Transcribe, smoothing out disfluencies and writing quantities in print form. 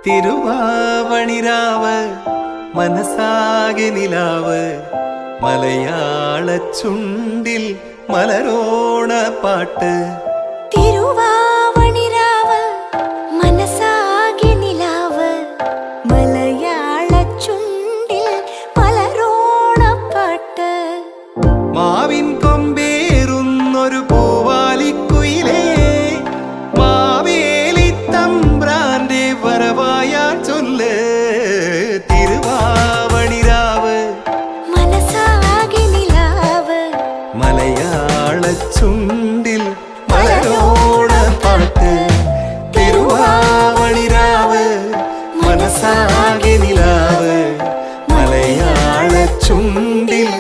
തിരുവാവണിരാവ് മനസാകെ നിലാവ് മലയാള ചുണ്ടിൽ മലരോണ പാട്ട്. തിരുവാവണിരാവ് മനസാകെ നിലാവ് മലയാള ചുണ്ടിൽ മലരോണ പാട്ട്. മാവിൻ കൊമ്പേറുന്നൊരു പൂവാലിക്കുയിലേ മാവേലി തമ്പ്രാന്റെ വരവായാ ചൊല്ല്. തിരുവാവണിരാവ് മനസാകെ നിലാവ് മലയാള ചുണ്ടിൽ മലരോണ പാട്ട്. തിരുവാവണിരാവ് മനസാകെ നിലാവ് മലയാള ചുണ്ടിൽ